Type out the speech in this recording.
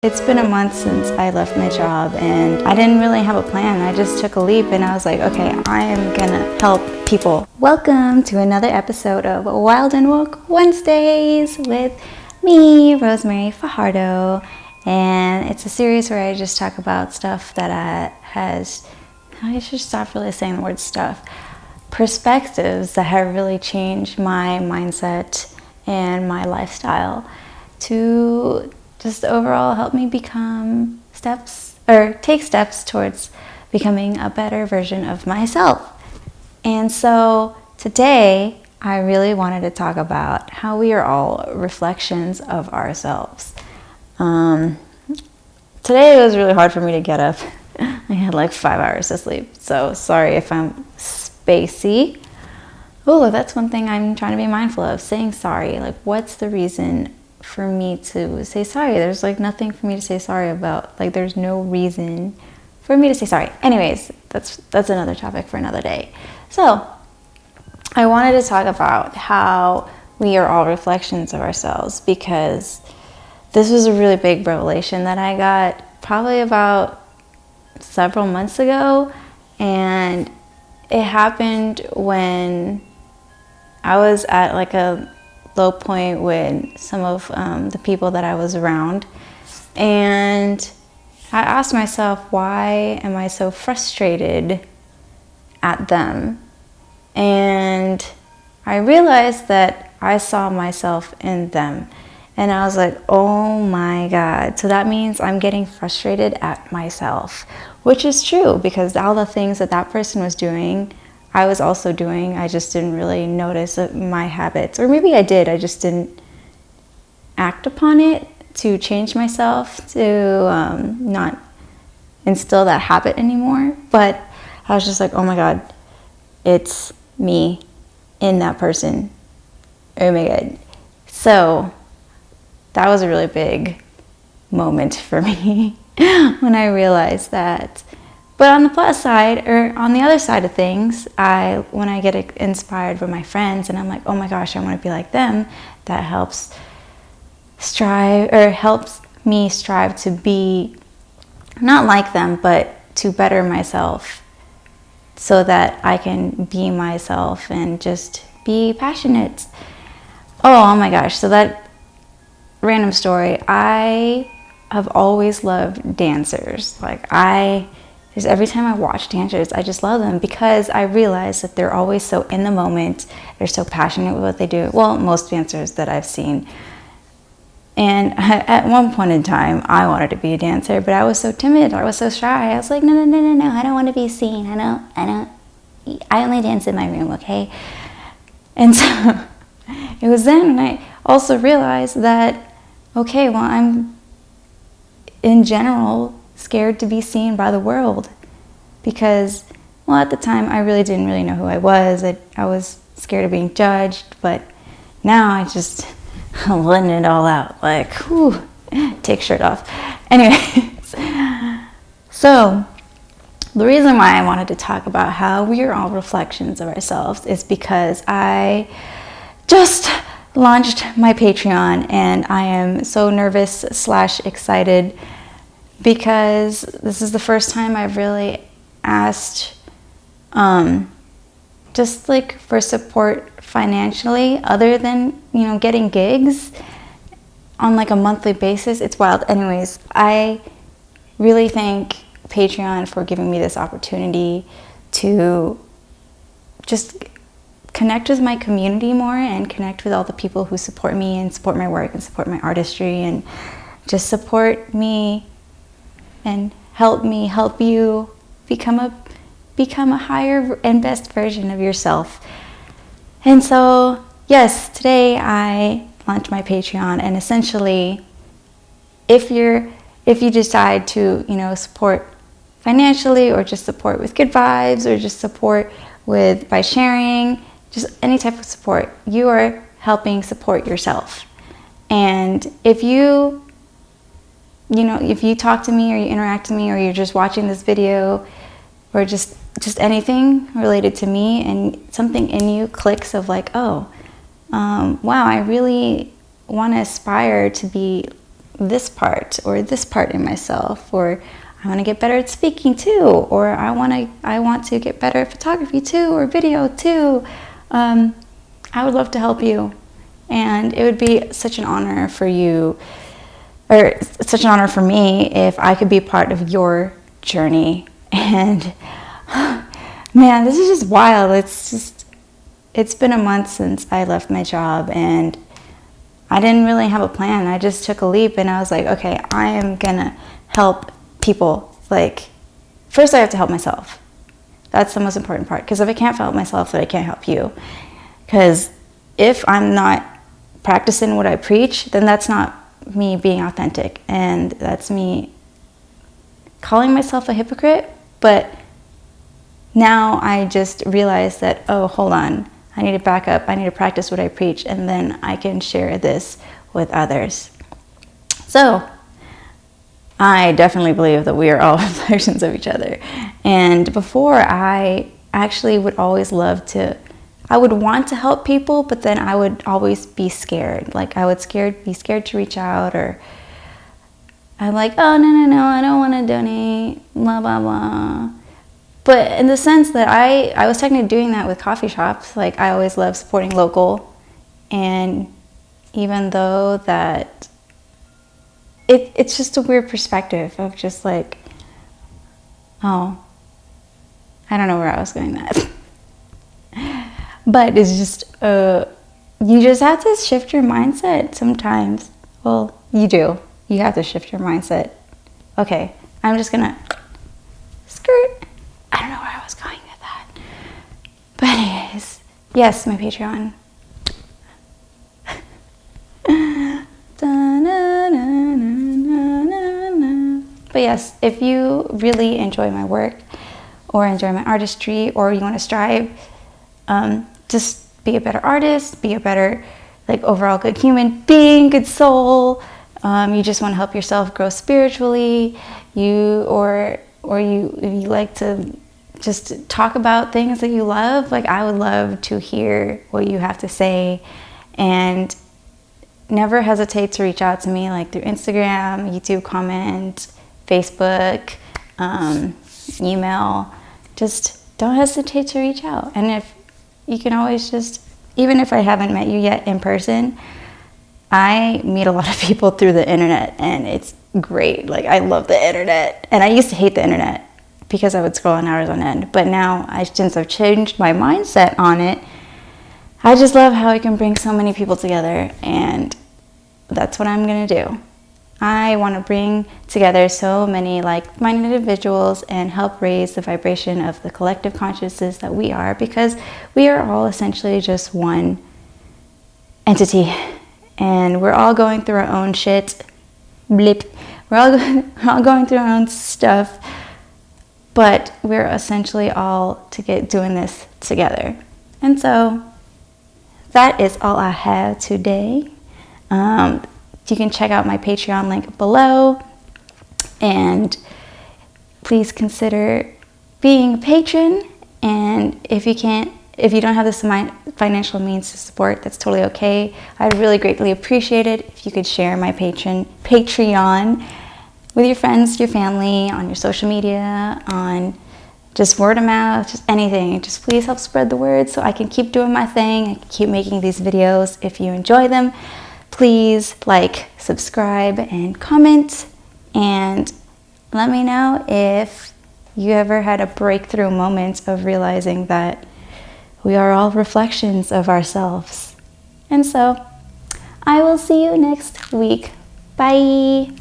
It's been a month since I left my job and I didn't really have a plan. I just took a leap and I was like, okay, I am gonna help people. Welcome to another episode of Wild and Woke Wednesdays with me, Rosemary Fajardo. And it's a series where I just talk about stuff that I should stop really saying the word stuff, perspectives that have really changed my mindset and my lifestyle to just overall help me take steps towards becoming a better version of myself. And so today I really wanted to talk about how we are all reflections of ourselves. Today it was really hard for me to get up. I had like 5 hours of sleep, so sorry if I'm spacey. Oh, that's one thing I'm trying to be mindful of, saying sorry. Like, what's the reason for me to say sorry? There's like nothing for me to say sorry about. Like, there's no reason for me to say sorry. Anyways, that's another topic for another day. So I wanted to talk about how we are all reflections of ourselves, because this was a really big revelation that I got probably about several months ago, and it happened when I was at like a low point with some of the people that I was around, and I asked myself, why am I so frustrated at them? And I realized that I saw myself in them, and I was like, oh my God, so that means I'm getting frustrated at myself, which is true, because all the things that person was doing, I was also doing. I just didn't really notice my habits, or maybe I did, I just didn't act upon it to change myself, to not instill that habit anymore. But I was just like, oh my God, it's me in that person. Oh my God. So that was a really big moment for me when I realized that. But on the plus side, or on the other side of things, when I get inspired by my friends and I'm like, oh my gosh, I want to be like them, that helps me strive to be not like them, but to better myself so that I can be myself and just be passionate. Oh my gosh, so that random story, I have always loved dancers. Just every time I watch dancers, I just love them, because I realize that they're always so in the moment. They're so passionate with what they do. Well, most dancers that I've seen. And at one point in time, I wanted to be a dancer, but I was so timid. I was so shy. I was like, no, I don't want to be seen. I only dance in my room, okay? And so it was then when I also realized that, okay, well, I'm in general scared to be seen by the world, because, well, at the time I really didn't know who I was. I was scared of being judged, but now I just letting it all out, like, whew, take shirt off. Anyways, so the reason why I wanted to talk about how we are all reflections of ourselves is because I just launched my Patreon, and I am so nervous / excited, because this is the first time I've really asked just like for support financially, other than getting gigs on like a monthly basis. It's wild. Anyways, I really thank Patreon for giving me this opportunity to just connect with my community more, and connect with all the people who support me and support my work and support my artistry, and just support me and help me help you become a higher and best version of yourself. And so, yes, today I launched my Patreon, and essentially, if you decide to support financially, or just support with good vibes, or just support by sharing, just any type of support, you are helping support yourself. And if you talk to me, or you interact with me, or you're just watching this video, or just anything related to me, and something in you clicks of like, oh, wow, I really want to aspire to be this part or this part in myself, or I want to get better at speaking too, or I want to get better at photography too, or video too. I would love to help you, and it would be such an honor for you, or such an honor for me, if I could be part of your journey. And man, this is just wild. It's been a month since I left my job, and I didn't really have a plan. I just took a leap, and I was like, okay, I am gonna help people. Like, first I have to help myself. That's the most important part, because if I can't help myself, then I can't help you. Because if I'm not practicing what I preach, then that's not me being authentic, and that's me calling myself a hypocrite. But now I just realize that, oh, hold on, I need to back up, I need to practice what I preach, and then I can share this with others. So I definitely believe that we are all reflections of each other. And before, I actually would always I would want to help people, but then I would always be scared. Like, I would be scared to reach out, or I'm like, oh, no, I don't want to donate, blah, blah, blah. But in the sense that I was technically doing that with coffee shops. Like, I always love supporting local. And even though that it's just a weird perspective of just like, oh, I don't know where I was going that. But it's just, you just have to shift your mindset sometimes. Well, you do. You have to shift your mindset. Okay, I'm just gonna skirt. I don't know where I was going with that. But anyways, yes, my Patreon. But yes, if you really enjoy my work, or enjoy my artistry, or you want to strive, just be a better artist, be a better, like, overall good human being, good soul. You just want to help yourself grow spiritually. Or if you like to just talk about things that you love, like, I would love to hear what you have to say. And never hesitate to reach out to me, like through Instagram, YouTube comment, Facebook, email. Just don't hesitate to reach out. And if you can always just, even if I haven't met you yet in person, I meet a lot of people through the internet, and it's great. Like, I love the internet, and I used to hate the internet because I would scroll on hours on end. But now, since I've changed my mindset on it, I just love how I can bring so many people together, and that's what I'm gonna do. I want to bring together so many like-minded individuals and help raise the vibration of the collective consciousness that we are, because we are all essentially just one entity, and we're all going through our own shit. Blip. We're all going through our own stuff, but we're essentially all doing this together. And so that is all I have today. You can check out my Patreon link below, and please consider being a patron. And if you don't have the financial means to support, that's totally okay. I'd really greatly appreciate it if you could share my Patreon with your friends, your family, on your social media, on just word of mouth, just anything. Just please help spread the word so I can keep doing my thing. I can keep making these videos. If you enjoy them, please like, subscribe, and comment. And let me know if you ever had a breakthrough moment of realizing that we are all reflections of ourselves. And so I will see you next week. Bye.